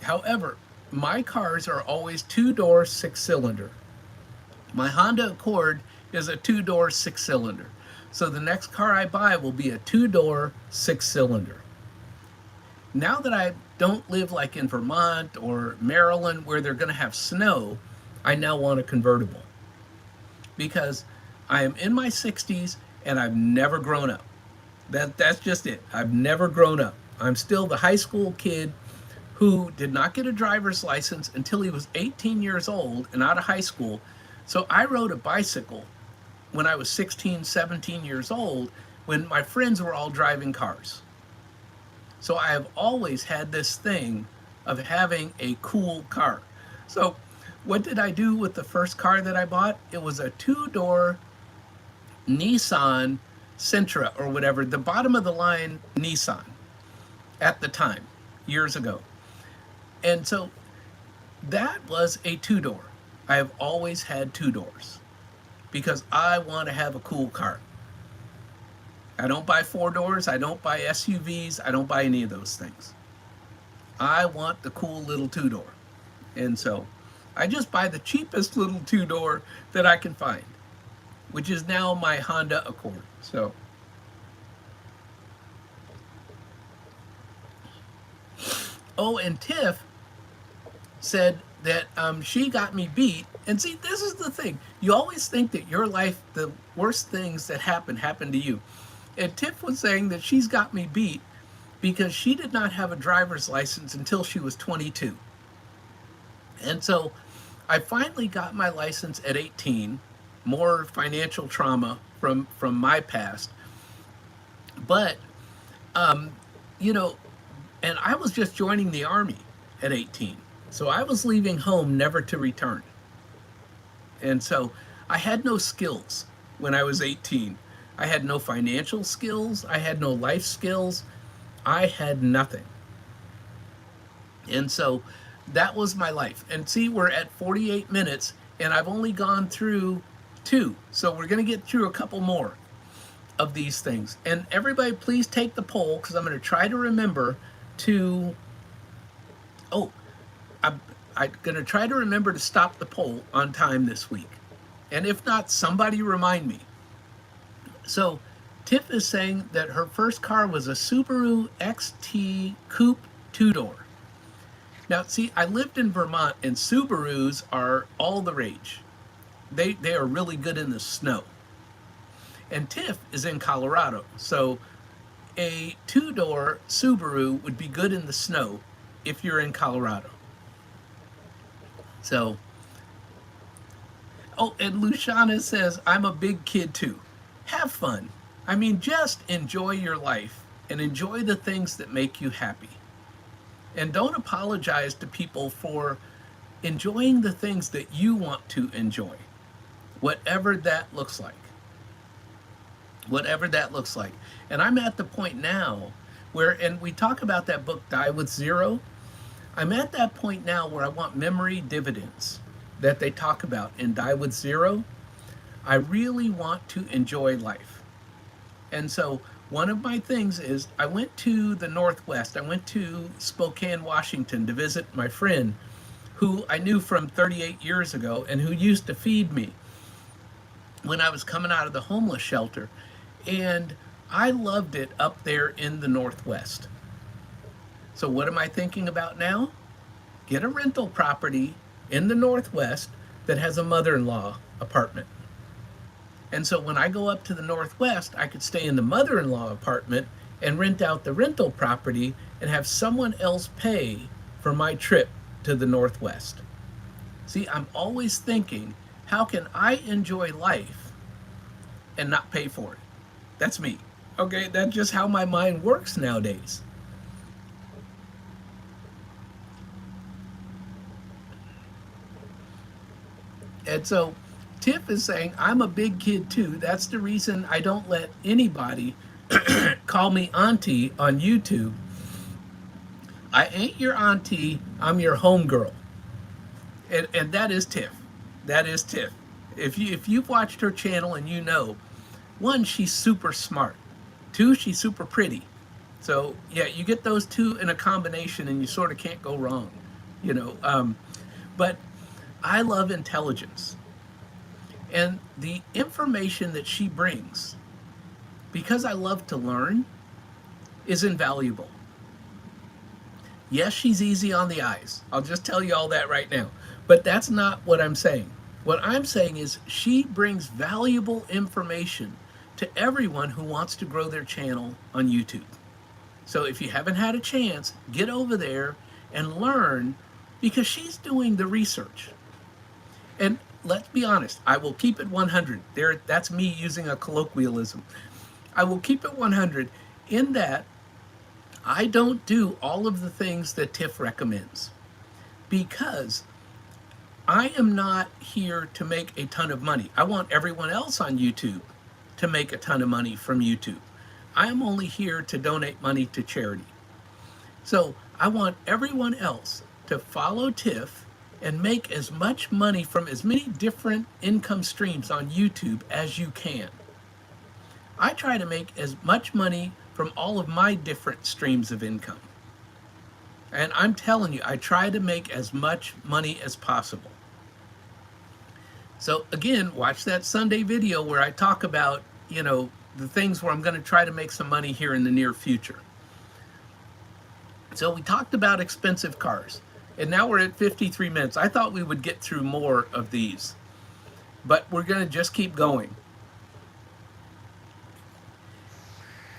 However, my cars are always two-door, six-cylinder. My Honda Accord is a two-door, six-cylinder. So the next car I buy will be a two-door, six-cylinder. Now that I don't live like in Vermont or Maryland where they're going to have snow, I now want a convertible. Because I am in my 60s and I've never grown up. That's just it. I've never grown up. I'm still the high school kid who did not get a driver's license until he was 18 years old and out of high school. So I rode a bicycle when I was 16, 17 years old when my friends were all driving cars. So I have always had this thing of having a cool car. So what did I do with the first car that I bought? It was a two-door Nissan Sentra or whatever, the bottom of the line Nissan at the time, years ago. And so that was a two-door. I have always had two doors because I want to have a cool car. I don't buy four doors, I don't buy SUVs, I don't buy any of those things. I want the cool little two-door. And so I just buy the cheapest little two-door that I can find, which is now my Honda Accord. So, oh, and Tiff said that she got me beat. And see, this is the thing. You always think that your life, the worst things that happen to you. And Tiff was saying that she's got me beat because she did not have a driver's license until she was 22. And so I finally got my license at 18. More financial trauma from my past. But, you know, and I was just joining the Army at 18. So I was leaving home never to return. And so I had no skills when I was 18. I had no financial skills. I had no life skills. I had nothing. And so that was my life. And see, we're at 48 minutes and I've only gone through 2. So we're going to get through a couple more of these things. And everybody, please take the poll because I'm going to try to remember to, I'm going to try to remember to stop the poll on time this week. And if not, somebody remind me. So Tiff is saying that her first car was a Subaru XT Coupe two-door. Now, see, I lived in Vermont and Subarus are all the rage. They are really good in the snow. And Tiff is in Colorado. So a two-door Subaru would be good in the snow if you're in Colorado. So, oh, and Luciana says, I'm a big kid too. Have fun. I mean, just enjoy your life and enjoy the things that make you happy. And don't apologize to people for enjoying the things that you want to enjoy, whatever that looks like. Whatever that looks like. And I'm at the point now where, and we talk about that book, Die with Zero. I'm at that point now where I want memory dividends that they talk about in Die with Zero. I really want to enjoy life. And so one of my things is I went to the Northwest. I went to Spokane, Washington to visit my friend who I knew from 38 years ago and who used to feed me when I was coming out of the homeless shelter. And I loved it up there in the Northwest. So what am I thinking about now? Get a rental property in the Northwest that has a mother-in-law apartment. And so when I go up to the Northwest, I could stay in the mother-in-law apartment and rent out the rental property and have someone else pay for my trip to the Northwest. See, I'm always thinking, how can I enjoy life and not pay for it? That's me. Okay, that's just how my mind works nowadays. And so Tiff is saying, I'm a big kid too. That's the reason I don't let anybody call me auntie on YouTube. I ain't your auntie, I'm your homegirl. And that is Tiff. That is Tiff. If you've watched her channel and you know, one, she's super smart. Two, she's super pretty. So yeah, you get those two in a combination and you sort of can't go wrong, you know. But I love intelligence. And the information that she brings, because I love to learn, is invaluable. Yes, she's easy on the eyes. I'll just tell you all that right now. But that's not what I'm saying. What I'm saying is she brings valuable information to everyone who wants to grow their channel on YouTube. So if you haven't had a chance, get over there and learn, because she's doing the research. And let's be honest, I will keep it 100. That's me using a colloquialism. I will keep it 100 in that I don't do all of the things that Tiff recommends, because I am not here to make a ton of money. I want everyone else on YouTube to make a ton of money from YouTube. I am only here to donate money to charity. So I want everyone else to follow Tiff and make as much money from as many different income streams on YouTube as you can. I try to make as much money from all of my different streams of income. And I'm telling you, I try to make as much money as possible. So again, watch that Sunday video where I talk about, you know, the things where I'm going to try to make some money here in the near future. So we talked about expensive cars, and now we're at 53 minutes. I thought we would get through more of these, but we're going to just keep going.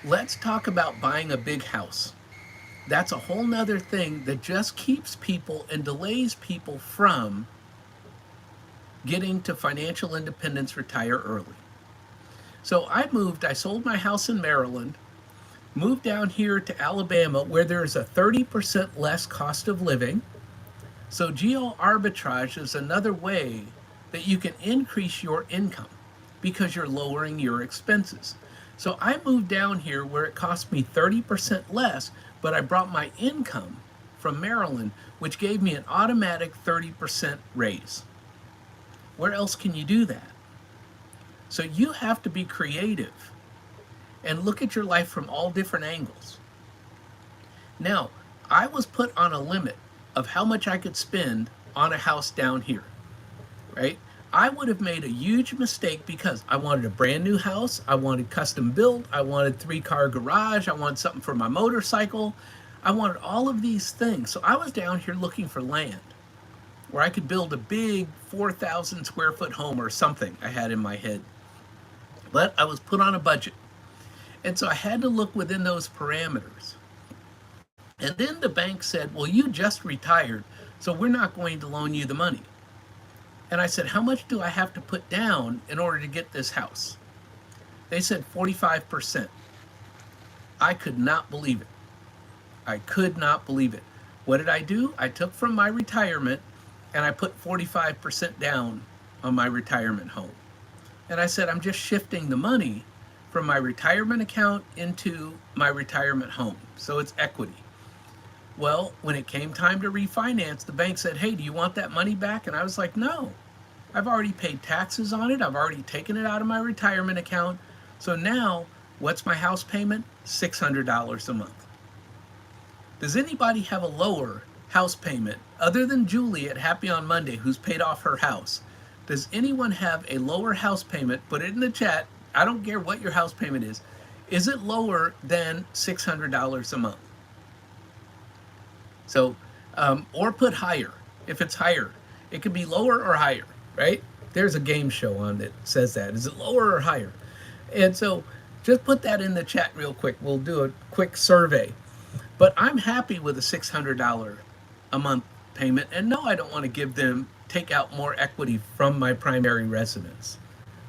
Let's talk about buying a big house. That's a whole nother thing that just keeps people and delays people from getting to financial independence, retire early. So I sold my house in Maryland, moved down here to Alabama where there's a 30% less cost of living. So geo arbitrage is another way that you can increase your income because you're lowering your expenses. So I moved down here where it cost me 30% less, but I brought my income from Maryland, which gave me an automatic 30% raise. Where else can you do that? So you have to be creative and look at your life from all different angles. Now, I was put on a limit of how much I could spend on a house down here, right? I would have made a huge mistake because I wanted a brand new house, I wanted custom built, I wanted 3-car garage, I wanted something for my motorcycle, I wanted all of these things. So I was down here looking for land where I could build a big 4,000 square foot home or something I had in my head. But I was put on a budget. And so I had to look within those parameters. And then the bank said, well, you just retired, so we're not going to loan you the money. And I said, how much do I have to put down in order to get this house? They said 45%. I could not believe it. I could not believe it. What did I do? I took from my retirement and I put 45% down on my retirement home. And I said, I'm just shifting the money from my retirement account into my retirement home. So it's equity. Well, when it came time to refinance, the bank said, hey, do you want that money back? And I was like, no, I've already paid taxes on it. I've already taken it out of my retirement account. So now, what's my house payment? $600 a month. Does anybody have a lower house payment other than Julie at Happy on Monday, who's paid off her house? Does anyone have a lower house payment? Put it in the chat. I don't care what your house payment is. Is it lower than $600 a month? So, or put higher. If it's higher, it could be lower or higher, right? There's a game show on that says that. Is it lower or higher? And so just put that in the chat real quick. We'll do a quick survey. But I'm happy with a $600 a month payment. And no, I don't want to take out more equity from my primary residence.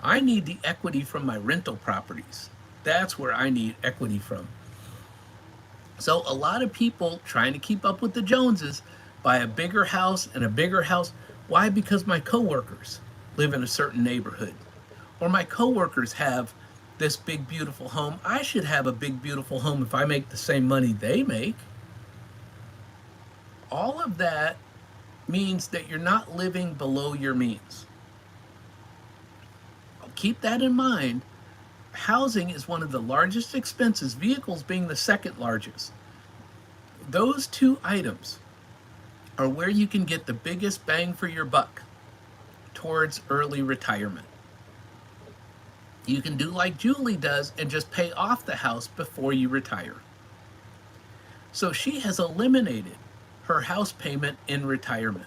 I need the equity from my rental properties. That's where I need equity from. So a lot of people trying to keep up with the Joneses buy a bigger house and a bigger house. Why? Because my coworkers live in a certain neighborhood, or my coworkers have this big, beautiful home. I should have a big, beautiful home if I make the same money they make. All of that means that you're not living below your means. Keep that in mind. Housing is one of the largest expenses, vehicles being the second largest. Those two items are where you can get the biggest bang for your buck towards early retirement. You can do like Julie does and just pay off the house before you retire. So she has eliminated her house payment in retirement.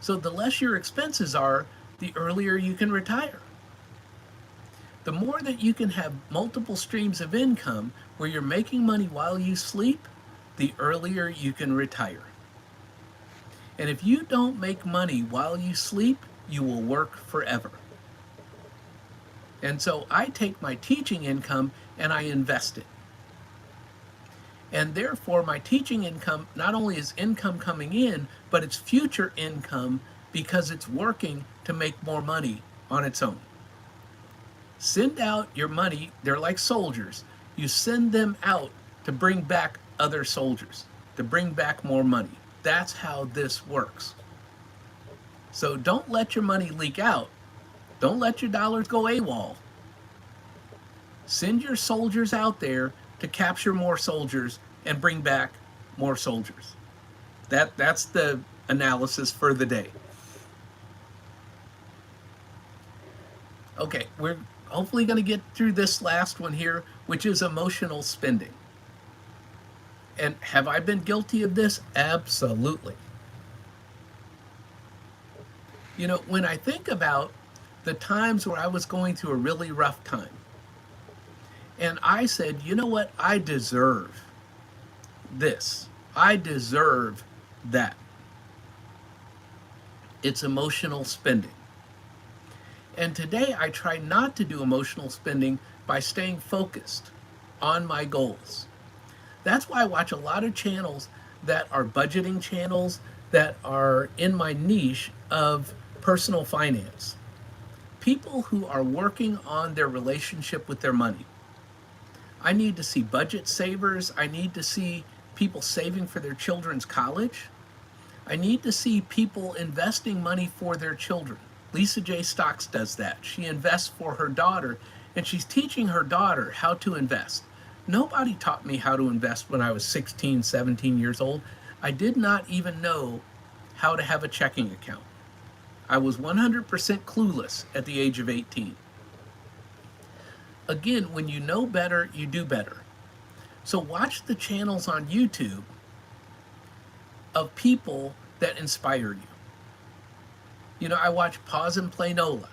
So the less your expenses are, the earlier you can retire. The more that you can have multiple streams of income where you're making money while you sleep, the earlier you can retire. And if you don't make money while you sleep, you will work forever. And so I take my teaching income and I invest it. And therefore my teaching income not only is income coming in, but it's future income because it's working to make more money on its own. Send out your money. They're like soldiers. You send them out to bring back other soldiers, to bring back more money. That's how this works. So don't let your money leak out. Don't let your dollars go AWOL. Send your soldiers out there to capture more soldiers and bring back more soldiers. That's the analysis for the day. Okay, we're hopefully going to get through this last one here, which is emotional spending. And have I been guilty of this? Absolutely. You know, when I think about the times where I was going through a really rough time, and I said, you know what? I deserve this. I deserve that. It's emotional spending. And today I try not to do emotional spending by staying focused on my goals. That's why I watch a lot of channels that are budgeting channels that are in my niche of personal finance. People who are working on their relationship with their money. I need to see budget savers. I need to see people saving for their children's college. I need to see people investing money for their children. Lisa J. Stocks does that. She invests for her daughter, and she's teaching her daughter how to invest. Nobody taught me how to invest when I was 16, 17 years old. I did not even know how to have a checking account. I was 100% clueless at the age of 18. Again, when you know better, you do better. So watch the channels on YouTube of people that inspire you. You know, I watch Pause and Play Nola.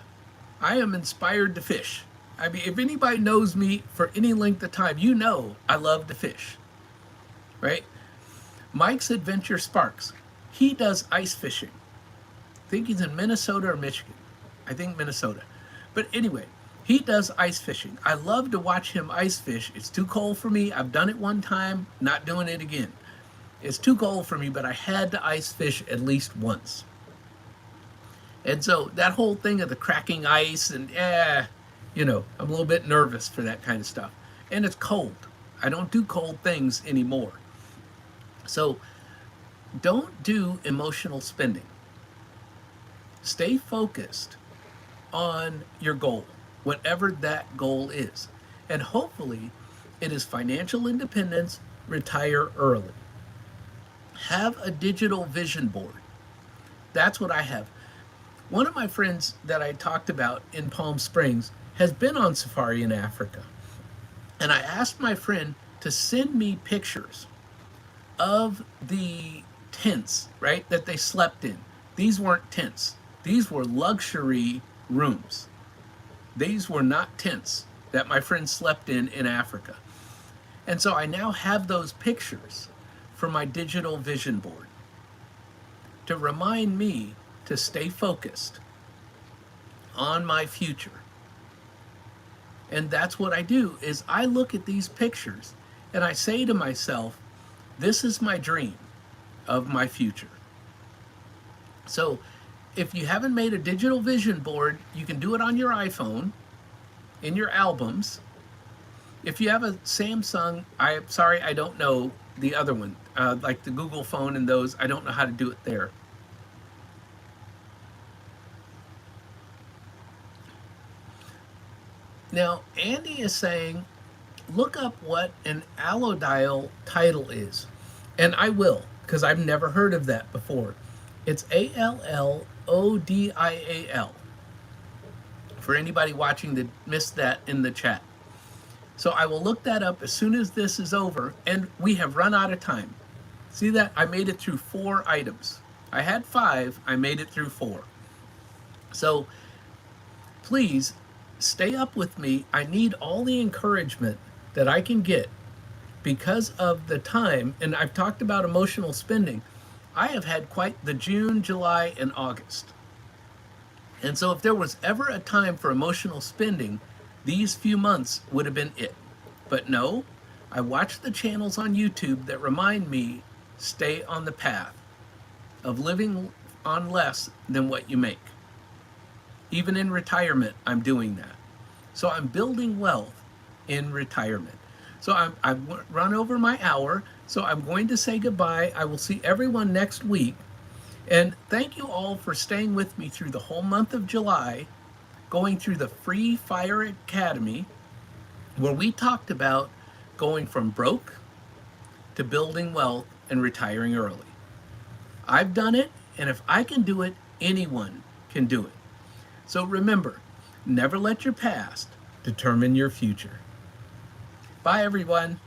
I am inspired to fish. I mean, if anybody knows me for any length of time, you know I love to fish, right? Mike's Adventure Sparks. He does ice fishing. I think he's in Minnesota or Michigan. I think Minnesota. But anyway, he does ice fishing. I love to watch him ice fish. It's too cold for me. I've done it one time, not doing it again. It's too cold for me, but I had to ice fish at least once. And so that whole thing of the cracking ice and I'm a little bit nervous for that kind of stuff. And it's cold. I don't do cold things anymore. So don't do emotional spending. Stay focused on your goal, whatever that goal is. And hopefully it is financial independence, retire early. Have a digital vision board. That's what I have. One of my friends that I talked about in Palm Springs has been on safari in Africa. And I asked my friend to send me pictures of the tents, right, that they slept in. These weren't tents. These were luxury rooms. These were not tents that my friend slept in Africa. And so I now have those pictures for my digital vision board to remind me to stay focused on my future. And that's what I do, is I look at these pictures and I say to myself, this is my dream of my future. So if you haven't made a digital vision board, you can do it on your iPhone, in your albums. If you have a Samsung, I'm sorry, I don't know the other one, like the Google phone and those, I don't know how to do it there. Now, Andy is saying, look up what an allodial title is. And I will, because I've never heard of that before. It's ALLODIAL. For anybody watching that missed that in the chat. So I will look that up as soon as this is over, and we have run out of time. See that? I made it through 4 items. I had 5, I made it through 4. So please stay up with me. I need all the encouragement that I can get because of the time, and I've talked about emotional spending. I have had quite the June, July, and August. And so if there was ever a time for emotional spending, these few months would have been it. But no, I watch the channels on YouTube that remind me, stay on the path of living on less than what you make. Even in retirement, I'm doing that. So I'm building wealth in retirement. So I've run over my hour, so I'm going to say goodbye. I will see everyone next week. And thank you all for staying with me through the whole month of July, going through the Free Fire Academy, where we talked about going from broke to building wealth and retiring early. I've done it, and if I can do it, anyone can do it. So remember, never let your past determine your future. Bye, everyone.